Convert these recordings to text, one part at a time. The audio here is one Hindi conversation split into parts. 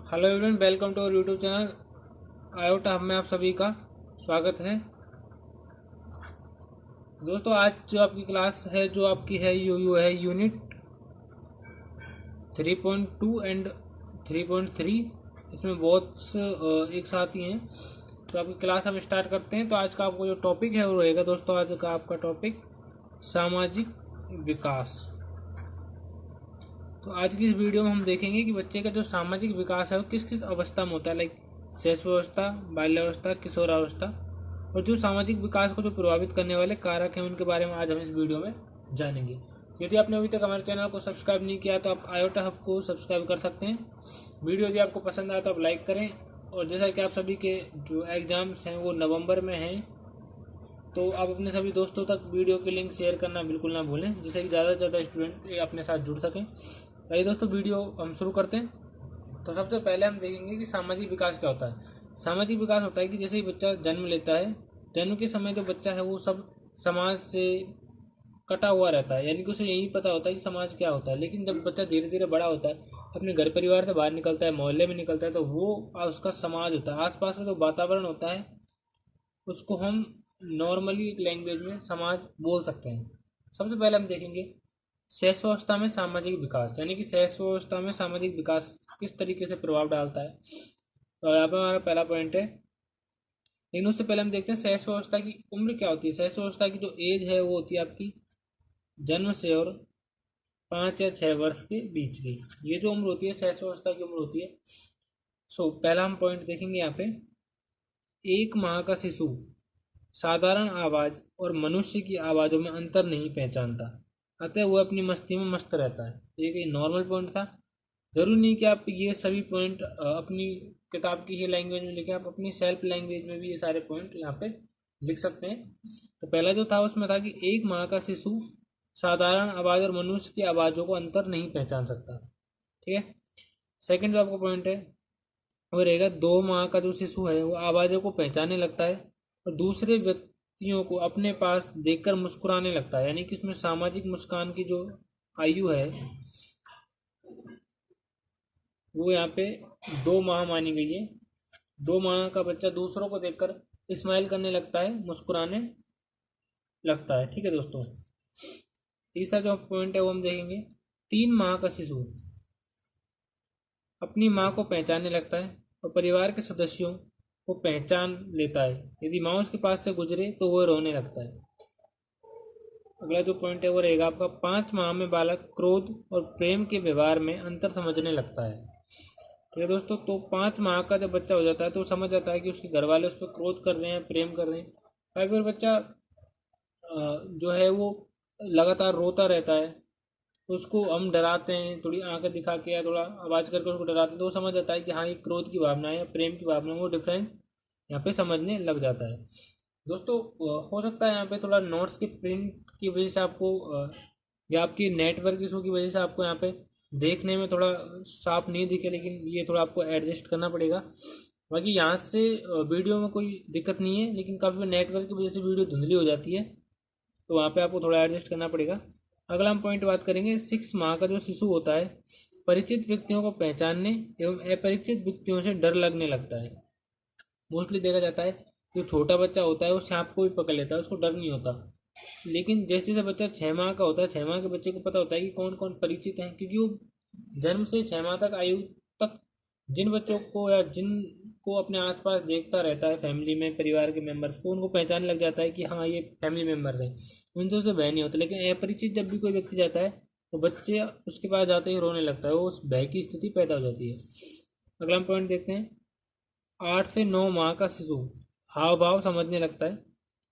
Hello everyone, welcome to our YouTube channel Iota hub में आप सभी का स्वागत है। दोस्तों, आज जो आपकी क्लास है जो आपकी है यू है यूनिट 3.2 एंड 3.3। इसमें बहुत एक साथ ही हैं। तो आपकी क्लास हम स्टार्ट करते हैं। तो आज का आपको जो टॉपिक है वो रहेगा दोस्तों, आज का आपका टॉपिक सामाजिक विकास। तो आज की इस वीडियो में हम देखेंगे कि बच्चे का जो सामाजिक विकास है वो किस किस अवस्था में होता है, लाइक शैशवावस्था, बाल्यावस्था, किशोरावस्था, और जो सामाजिक विकास को जो प्रभावित करने वाले कारक हैं उनके बारे में आज हम इस वीडियो में जानेंगे। यदि आपने अभी तक हमारे चैनल को सब्सक्राइब नहीं किया तो आप आयोटा हब को सब्सक्राइब कर सकते हैं। वीडियो यदि आपको पसंद आए तो आप लाइक करें। और जैसा कि आप सभी के जो एग्ज़ाम्स हैं वो नवंबर में हैं, तो आप अपने सभी दोस्तों तक वीडियो की लिंक शेयर करना बिल्कुल ना भूलें, जिससे कि ज़्यादा से ज़्यादा स्टूडेंट अपने साथ जुड़ सकें। आइए दोस्तों, वीडियो हम शुरू करते हैं। तो सबसे पहले हम देखेंगे कि सामाजिक विकास क्या होता है। सामाजिक विकास होता है कि जैसे ही बच्चा जन्म लेता है, जन्म के समय जो बच्चा है वो सब समाज से कटा हुआ रहता है, यानी कि उसे यही पता होता है कि समाज क्या होता है। लेकिन जब बच्चा धीरे धीरे बड़ा होता है, अपने घर परिवार से बाहर निकलता है, मोहल्ले में निकलता है, तो वो उसका समाज होता है, आसपास का जो वातावरण होता है उसको हम नॉर्मली एक लैंग्वेज में समाज बोल सकते हैं। सबसे पहले हम देखेंगे शैशवावस्था में सामाजिक विकास, यानी कि शैशवावस्था में सामाजिक विकास किस तरीके से प्रभाव डालता है। तो यहाँ पर हमारा पहला पॉइंट है। लेकिन उससे पहले हम देखते हैं शैशवावस्था की उम्र क्या होती है। शैशवावस्था की जो एज है वो होती है आपकी जन्म से और 5 या 6 वर्ष के बीच की, ये जो उम्र होती है शैशवावस्था की उम्र होती है। पहला हम पॉइंट देखेंगे यहाँ पे, 1 माह का शिशु साधारण आवाज और मनुष्य की आवाज़ों में अंतर नहीं पहचानता, अतः वह अपनी मस्ती में मस्त रहता है। ये नॉर्मल पॉइंट था। जरूरी नहीं कि आप ये सभी पॉइंट अपनी किताब की ही लैंग्वेज में लिखें, आप अपनी सेल्फ लैंग्वेज में भी ये सारे पॉइंट यहाँ पे लिख सकते हैं। तो पहला जो था उसमें था कि 1 माह का शिशु साधारण आवाज़ और मनुष्य की आवाज़ों को अंतर नहीं पहचान सकता। ठीक है। सेकंड जो आपका पॉइंट है वो रहेगा, 2 माह का जो शिशु है वो आवाज़ों को पहचानने लगता है और दूसरे व्यक्तियों को अपने पास देखकर मुस्कुराने लगता है, यानी कि इसमें सामाजिक मुस्कान की जो आयु है वो यहाँ पे 2 माह मानी गई है। 2 माह का बच्चा दूसरों को देखकर स्माइल करने लगता है, मुस्कुराने लगता है। ठीक है दोस्तों। तीसरा जो पॉइंट है वो हम देखेंगे, 3 माह का शिशु अपनी माँ को पहचानने लगता है और परिवार के सदस्यों को पहचान लेता है। यदि माँ उसके पास से गुजरे तो वह रोने लगता है। अगला जो पॉइंट है वो रहेगा आपका, 5 माह में बालक क्रोध और प्रेम के व्यवहार में अंतर समझने लगता है। ठीक है दोस्तों। तो 5 माह का जब बच्चा हो जाता है तो वो समझ जाता है कि उसके घर वाले उस पर क्रोध कर रहे हैं, प्रेम कर रहे हैं। कई बार बच्चा जो है वो लगातार रोता रहता है, तो उसको हम डराते हैं, थोड़ी आंखें दिखा के या थोड़ा आवाज़ करके उसको डराते हैं, तो वो समझ जाता है कि हाँ ये क्रोध की भावना है या प्रेम की भावना है। वो डिफरेंस यहाँ पे समझने लग जाता है। दोस्तों, हो सकता है यहाँ पे थोड़ा नोट्स की प्रिंट की वजह से आपको या आपकी नेटवर्क इशू की वजह से आपको यहाँ पे देखने में थोड़ा साफ नहीं दिखे, लेकिन ये थोड़ा आपको एडजस्ट करना पड़ेगा। बाकी यहाँ से वीडियो में कोई दिक्कत नहीं है, लेकिन कभी नेटवर्क की वजह से वीडियो धुंधली हो जाती है, तो वहाँ पे आपको थोड़ा एडजस्ट करना पड़ेगा। अगला हम पॉइंट बात करेंगे, 6 माह का जो शिशु होता है परिचित व्यक्तियों को पहचानने एवं अपरिचित व्यक्तियों से डर लगने लगता है। मोस्टली देखा जाता है जो छोटा बच्चा होता है वो सांप को भी पकड़ लेता है, उसको डर नहीं होता। लेकिन जैसे जैसे बच्चा 6 माह का होता है, 6 माह के बच्चे को पता होता है कि कौन कौन परिचित हैं, क्योंकि वो जन्म से 6 माह तक आयु तक जिन बच्चों को या जिनको अपने आसपास देखता रहता है, फैमिली में परिवार के मेंबर्स को, उनको पहचानने लग जाता है कि हाँ ये फैमिली मेम्बर है, उनसे उसे भय नहीं होता। लेकिन अपरिचित जब भी कोई व्यक्ति जाता है तो बच्चे उसके पास जाते ही रोने लगता है, वो उस भय की स्थिति पैदा हो जाती है। अगला हम पॉइंट देखते हैं, 8 से 9 माह का शिशु हाव भाव समझने लगता है।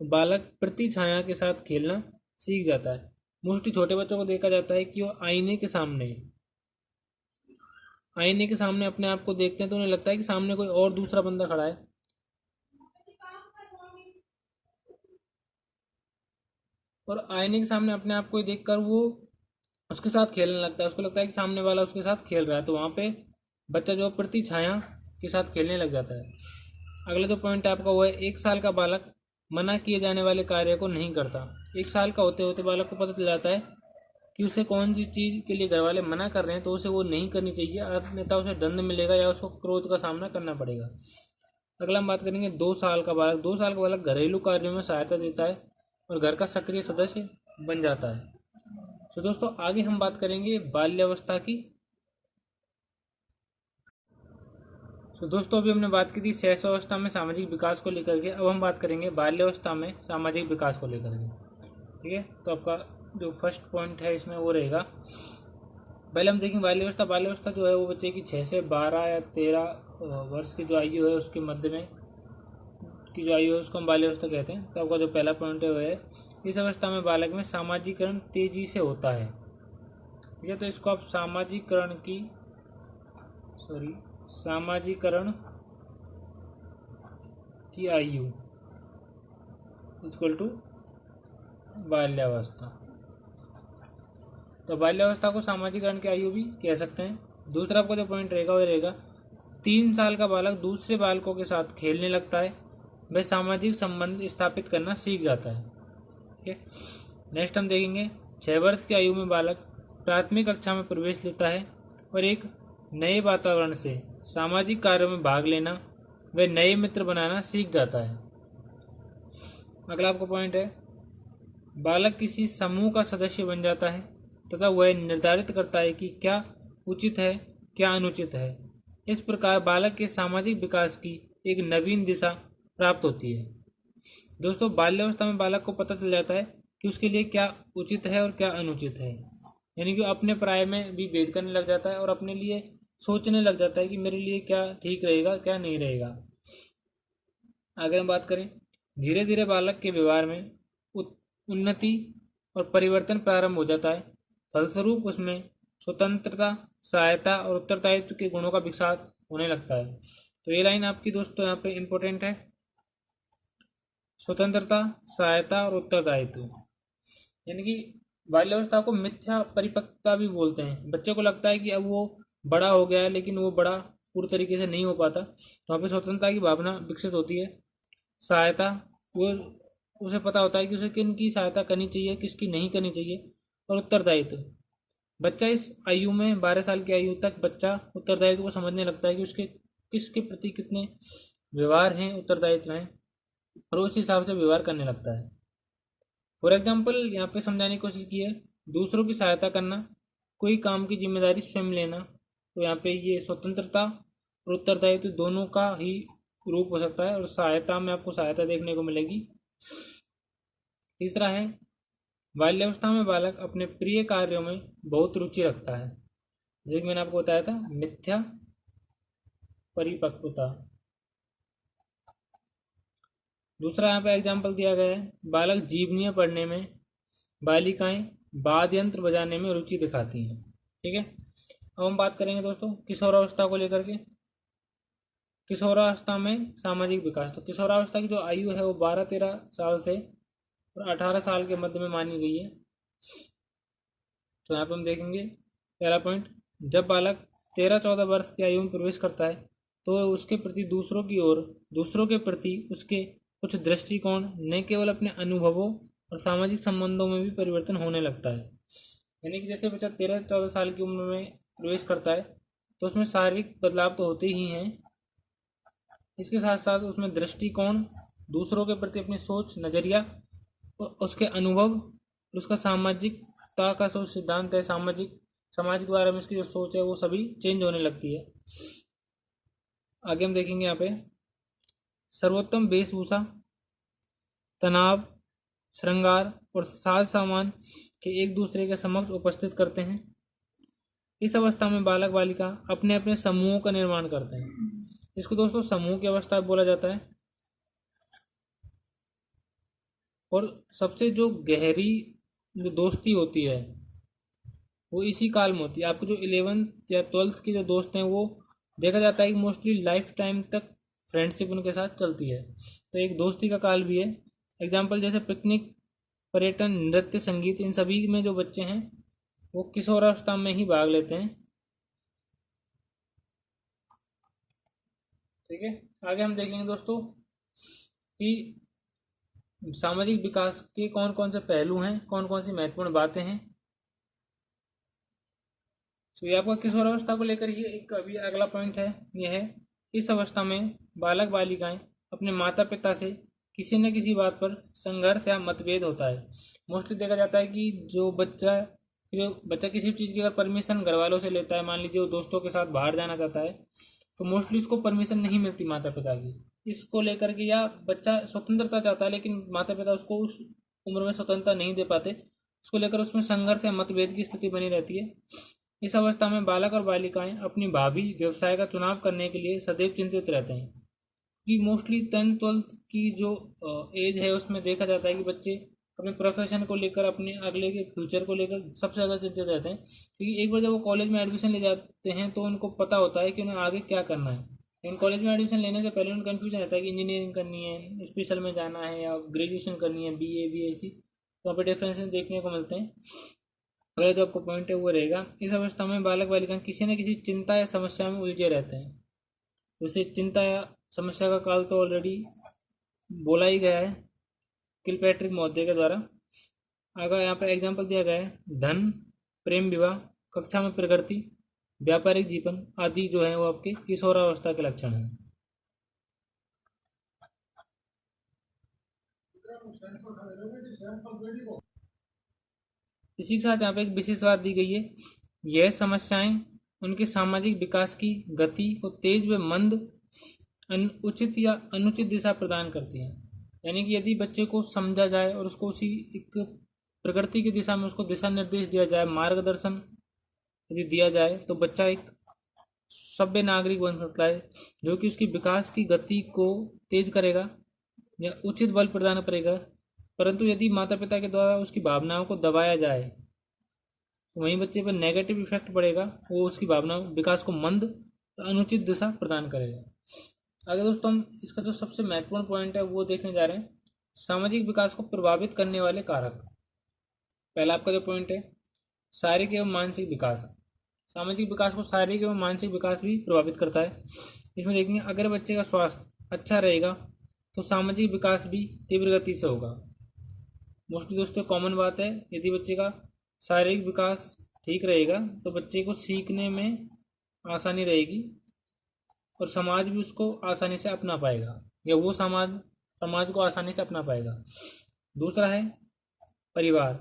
बालक प्रति छाया के साथ खेलना सीख जाता है। मोस्टली छोटे बच्चों को देखा जाता है कि वो आईने के सामने अपने आप को देखते हैं तो उन्हें लगता है कि सामने कोई और दूसरा बंदा खड़ा है, और आईने के सामने अपने आप को देखकर वो उसके साथ खेलने लगता है। उसको लगता है कि सामने वाला उसके साथ खेल रहा है, तो वहाँ पे बच्चा जो प्रति छाया के साथ खेलने लग जाता है। अगला जो पॉइंट आपका वो है, 1 साल का बालक मना किए जाने वाले कार्य को नहीं करता। 1 साल का होते होते बालक को पता चल जाता है कि उसे कौन सी चीज़ के लिए घर वाले मना कर रहे हैं तो उसे वो नहीं करनी चाहिए, अन्यथा उसे दंड मिलेगा या उसको क्रोध का सामना करना पड़ेगा। अगला हम बात करेंगे 2 साल का बालक। 2 साल का बालक घरेलू कार्यों में सहायता देता है और घर का सक्रिय सदस्य बन जाता है। तो दोस्तों आगे हम बात करेंगे बाल्यावस्था की। तो दोस्तों अभी हमने बात की थी शैशवावस्था में सामाजिक विकास को लेकर के, अब हम बात करेंगे बाल्यावस्था में सामाजिक विकास को लेकर के। ठीक है, तो आपका जो फर्स्ट पॉइंट है इसमें वो रहेगा, पहले हम देखेंगे बाल्यावस्था। बाल्यावस्था जो है वो बच्चे की 6 से 12 या 13 वर्ष की जो आयु है उसके मध्य में की जो आयु है उसको हम बाल्यावस्था कहते हैं। तो आपका जो पहला पॉइंट है वो है इस अवस्था में बालक में सामाजिकरण तेजी से होता है। ठीक है, तो इसको आप सामाजिकरण की आयु इक्वल टू बाल्यावस्था। तो बाल्यावस्था को सामाजिकरण की आयु भी कह सकते हैं। दूसरा आपका जो पॉइंट रहेगा वो रहेगा 3 साल का बालक दूसरे बालकों के साथ खेलने लगता है, वह सामाजिक संबंध स्थापित करना सीख जाता है। ठीक है, नेक्स्ट हम देखेंगे 6 वर्ष की आयु में बालक प्राथमिक कक्षा में प्रवेश लेता है और एक नए वातावरण से सामाजिक कार्यों में भाग लेना व नए मित्र बनाना सीख जाता है। अगला आपका पॉइंट है बालक किसी समूह का सदस्य बन जाता है तथा वह निर्धारित करता है कि क्या उचित है क्या अनुचित है। इस प्रकार बालक के सामाजिक विकास की एक नवीन दिशा प्राप्त होती है। दोस्तों बाल्यावस्था में बालक को पता चल जाता है कि उसके लिए क्या उचित है और क्या अनुचित है, यानी कि अपने प्राय में भी भेद करने लग जाता है और अपने लिए सोचने लग जाता है कि मेरे लिए क्या ठीक रहेगा क्या नहीं रहेगा। आगे हम बात करें धीरे धीरे बालक के व्यवहार में उन्नति और परिवर्तन प्रारंभ हो जाता है। फलस्वरूप उसमें स्वतंत्रता, सहायता और उत्तरदायित्व के गुणों का विकास होने लगता है। तो ये लाइन आपकी दोस्तों यहाँ पे इम्पोर्टेंट है, स्वतंत्रता, सहायता और उत्तरदायित्व। यानी कि बाल्यावस्था को मिथ्या परिपक्वता भी बोलते हैं। बच्चे को लगता है कि अब वो बड़ा हो गया है लेकिन वो बड़ा पूरी तरीके से नहीं हो पाता, तो वहाँ पे स्वतंत्रता की भावना विकसित होती है। सहायता, वो उसे पता होता है कि उसे किन की सहायता करनी चाहिए किसकी नहीं करनी चाहिए। और उत्तरदायित्व, बच्चा इस आयु में 12 साल की आयु तक बच्चा उत्तरदायित्व को समझने लगता है कि उसके किसके प्रति कितने व्यवहार हैं, उत्तरदायित्व हैं, और उस हिसाब से व्यवहार करने लगता है। फॉर एग्जाम्पल यहाँ पे समझाने की कोशिश की है दूसरों की सहायता करना, कोई काम की जिम्मेदारी स्वयं लेना। तो यहाँ पे ये स्वतंत्रता और उत्तरदायित्व दोनों का ही रूप हो सकता है, और सहायता में आपको सहायता देखने को मिलेगी। तीसरा है बाल्यावस्था में बालक अपने प्रिय कार्यों में बहुत रुचि रखता है, जैसे कि मैंने आपको बताया था मिथ्या परिपक्वता। दूसरा यहाँ पे एग्जाम्पल दिया गया है बालक जीवनीय पढ़ने में, बालिकाएं वाद्य यंत्र बजाने में रुचि दिखाती हैं। ठीक है, अब हम बात करेंगे दोस्तों किशोरावस्था को लेकर के। किशोरावस्था में सामाजिक विकास, तो किशोरावस्था की जो आयु है वो 12-13 साल से और 18 साल के मध्य में मानी गई है। तो यहाँ पे हम देखेंगे पहला पॉइंट, जब बालक 13-14 वर्ष की आयु में प्रवेश करता है तो उसके प्रति दूसरों के प्रति उसके कुछ दृष्टिकोण न केवल अपने अनुभवों और सामाजिक संबंधों में भी परिवर्तन होने लगता है। यानी कि जैसे बच्चा 13-14 साल की उम्र में प्रवेश करता है तो उसमें शारीरिक बदलाव तो होते ही हैं, इसके साथ साथ उसमें दृष्टिकोण, दूसरों के प्रति अपनी सोच, नज़रिया, उसके अनुभव, उसका सामाजिकता का जो सिद्धांत है, समाज के बारे में उसकी जो सोच है वो सभी चेंज होने लगती है। आगे हम देखेंगे यहाँ पे सर्वोत्तम वेशभूषा, तनाव, श्रृंगार और साज सामान के एक दूसरे के समक्ष उपस्थित करते हैं। इस अवस्था में बालक बालिका अपने अपने समूहों का निर्माण करते हैं। इसको दोस्तों समूह की अवस्था बोला जाता है। और सबसे जो गहरी जो दोस्ती होती है वो इसी काल में होती है। आपको जो 11th या 12th के जो दोस्त हैं वो देखा जाता है कि मोस्टली लाइफ टाइम तक फ्रेंडशिप उनके साथ चलती है। तो एक दोस्ती का काल भी है। एग्जाम्पल जैसे पिकनिक, पर्यटन, नृत्य, संगीत, इन सभी में जो बच्चे हैं वो किशोरावस्था में ही भाग लेते हैं। ठीक है, आगे हम देखेंगे दोस्तों कि सामाजिक विकास के कौन कौन से पहलू हैं, कौन कौन सी महत्वपूर्ण बातें हैं। तो ये आपका किशोरावस्था को लेकर ये एक अभी अगला पॉइंट है। यह है, इस अवस्था में बालक बालिकाएं अपने माता पिता से किसी न किसी बात पर संघर्ष या मतभेद होता है। मोस्टली देखा जाता है कि जो बच्चा किसी भी चीज़ की अगर परमिशन घर वालों से लेता है, मान लीजिए वो दोस्तों के साथ बाहर जाना चाहता है, तो मोस्टली उसको परमिशन नहीं मिलती माता पिता की, इसको लेकर के, या बच्चा स्वतंत्रता चाहता है लेकिन माता पिता उसको उस उम्र में स्वतंत्रता नहीं दे पाते, उसको लेकर उसमें संघर्ष या मतभेद की स्थिति बनी रहती है। इस अवस्था में बालक और बालिकाएं अपनी भावी व्यवसाय का चुनाव करने के लिए सदैव चिंतित रहते हैं। कि मोस्टली 10th-12th की जो एज है उसमें देखा जाता है कि बच्चे अपने प्रोफेशन को लेकर, अपने अगले के फ्यूचर को लेकर सबसे ज़्यादा चिंतित रहते हैं, क्योंकि एक बार जब वो कॉलेज में एडमिशन ले जाते हैं तो उनको पता होता है कि उन्हें आगे क्या करना है। लेकिन कॉलेज में एडमिशन लेने से पहले उनको कन्फ्यूजन रहता है कि इंजीनियरिंग करनी है, स्पेशल में जाना है, या ग्रेजुएशन करनी है, BA BSc। तो वहाँ पर डिफ्रेंसेस देखने को मिलते हैं। अगला जो आपको पॉइंट है वो रहेगा, इस अवस्था में बालक बालिका किसी न किसी चिंता या समस्या में उलझे रहते हैं। जैसे चिंता या समस्या का काल तो ऑलरेडी बोला ही गया है किलपैट्रिक महोदय के द्वारा। अगर यहाँ पर एग्जाम्पल दिया गया है, धन, प्रेम विवाह, कक्षा में प्रगति, व्यापारिक जीवन आदि जो है वो आपके किशोरावस्था के लक्षण हैं। इसी के साथ यहाँ पे एक विशेष बात दी गई है, यह समस्याएं उनके सामाजिक विकास की गति को तेज व मंद, उचित या अनुचित दिशा प्रदान करती हैं। यानी कि यदि बच्चे को समझा जाए और उसको उसी एक प्रकृति की दिशा में उसको दिशा निर्देश दिया जाए, मार्गदर्शन यदि दिया जाए, तो बच्चा एक सभ्य नागरिक बन सकता है, जो कि उसकी विकास की गति को तेज करेगा या उचित बल प्रदान करेगा। परंतु यदि माता पिता के द्वारा उसकी भावनाओं को दबाया जाए तो वहीं बच्चे पर नेगेटिव इफेक्ट पड़ेगा, वो उसकी भावनाओं विकास को मंद, अनुचित दिशा प्रदान करेगा। आगे दोस्तों हम इसका जो सबसे महत्वपूर्ण पॉइंट है वो देखने जा रहे हैं, सामाजिक विकास को प्रभावित करने वाले कारक। पहला आपका जो पॉइंट है, शारीरिक एवं मानसिक विकास। सामाजिक विकास को शारीरिक एवं मानसिक विकास भी प्रभावित करता है। इसमें देखेंगे, अगर बच्चे का स्वास्थ्य अच्छा रहेगा तो सामाजिक विकास भी तीव्र गति से होगा। मोस्टली दोस्तों कॉमन बात है, यदि बच्चे का शारीरिक विकास ठीक रहेगा तो बच्चे को सीखने में आसानी रहेगी और समाज भी उसको आसानी से अपना पाएगा, या वो समाज को आसानी से अपना पाएगा। दूसरा है परिवार।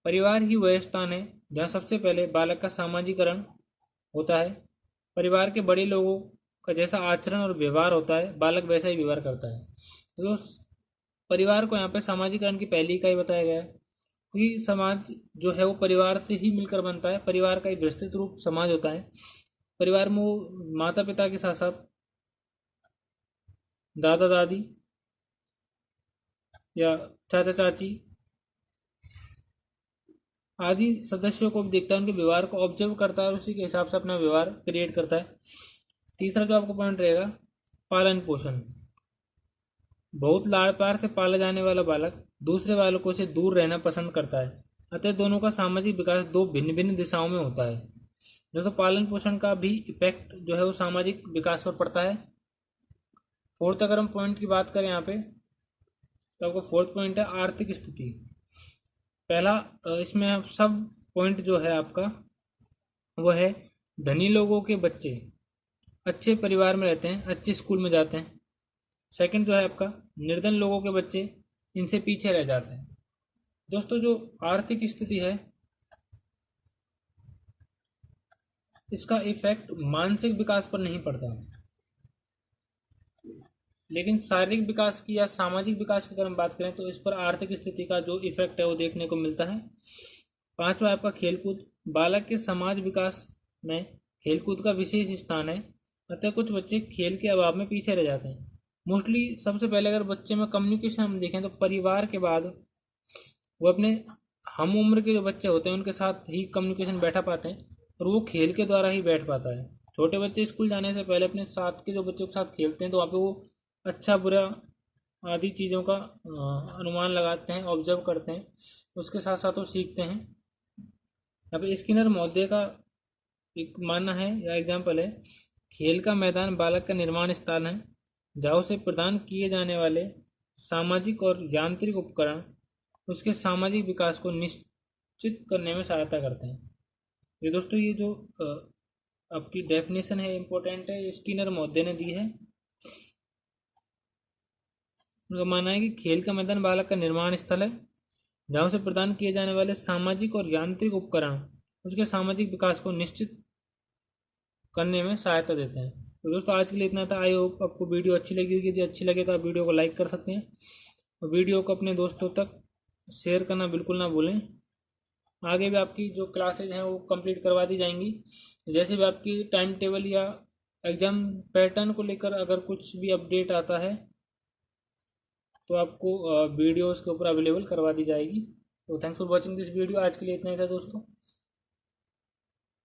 परिवार ही वह स्थान है जहाँ सबसे पहले बालक का सामाजिकरण होता है। परिवार के बड़े लोगों का जैसा आचरण और व्यवहार होता है, बालक वैसा ही व्यवहार करता है। तो परिवार को यहाँ पे सामाजिकरण की पहली इकाई बताया गया है, क्योंकि समाज जो है वो परिवार से ही मिलकर बनता है। परिवार का एक विस्तृत रूप समाज होता है। परिवार में वो माता पिता के साथ साथ दादा दादी या चाचा चाची आदि सदस्यों को भी देखता है, उनके व्यवहार को ऑब्जर्व करता है और उसी के हिसाब से अपना व्यवहार क्रिएट करता है। तीसरा जो आपको पॉइंट रहेगा, पालन पोषण। बहुत लाड़ प्यार से पाला जाने वाला बालक दूसरे बालकों से दूर रहना पसंद करता है। अतः दोनों का सामाजिक विकास दो भिन्न भिन्न दिशाओं में होता है। दोस्तों पालन पोषण का भी इफेक्ट जो है वो सामाजिक विकास पर पड़ता है। फोर्थ अगर हम पॉइंट की बात करें यहाँ पे, तो आपको फोर्थ पॉइंट है आर्थिक स्थिति। पहला इसमें सब पॉइंट जो है आपका वो है, धनी लोगों के बच्चे अच्छे परिवार में रहते हैं, अच्छे स्कूल में जाते हैं। सेकंड जो है आपका, निर्धन लोगों के बच्चे इनसे पीछे रह जाते हैं। दोस्तों जो आर्थिक स्थिति है इसका इफेक्ट मानसिक विकास पर नहीं पड़ता, लेकिन शारीरिक विकास की या सामाजिक विकास की अगर हम बात करें तो इस पर आर्थिक स्थिति का जो इफेक्ट है वो देखने को मिलता है। पांचवा आपका खेलकूद। बालक के समाज विकास में खेलकूद का विशेष स्थान है, अतः कुछ बच्चे खेल के अभाव में पीछे रह जाते हैं। मोस्टली सबसे पहले अगर बच्चे में कम्युनिकेशन हम देखें तो परिवार के बाद वो अपने हम उम्र के जो बच्चे होते हैं उनके साथ ही कम्युनिकेशन बैठा पाते हैं, और वो खेल के द्वारा ही बैठ पाता है। छोटे बच्चे स्कूल जाने से पहले अपने साथ के जो बच्चों के साथ खेलते हैं तो वहाँ पे वो अच्छा बुरा आदि चीज़ों का अनुमान लगाते हैं, ऑब्जर्व करते हैं, उसके साथ साथ वो सीखते हैं। यहाँ पे स्किनर महोदय का एक मानना है या एग्जाम्पल है, खेल का मैदान बालक का निर्माण स्थान है जहाँ उसे प्रदान किए जाने वाले सामाजिक और यांत्रिक उपकरण उसके सामाजिक विकास को निश्चित करने में सहायता करते हैं। ये दोस्तों ये जो आपकी डेफिनेशन है इम्पोर्टेंट है, स्किनर महोदय ने दी है। उनका मानना है कि खेल का मैदान बालक का निर्माण स्थल है जहाँ उसे प्रदान किए जाने वाले सामाजिक और यांत्रिक उपकरण उसके सामाजिक विकास को निश्चित करने में सहायता देते हैं। तो दोस्तों आज के लिए इतना था। आई होप आपको वीडियो अच्छी लगी होगी। यदि अच्छी लगे तो आप वीडियो को लाइक कर सकते हैं और वीडियो को अपने दोस्तों तक शेयर करना बिल्कुल ना भूलें। आगे भी आपकी जो क्लासेज हैं वो कंप्लीट करवा दी जाएंगी। जैसे भी आपकी टाइम टेबल या एग्ज़ाम पैटर्न को लेकर अगर कुछ भी अपडेट आता है तो आपको वीडियो उसके ऊपर अवेलेबल करवा दी जाएगी। तो thanks for watching this video. आज के लिए इतना ही था दोस्तों।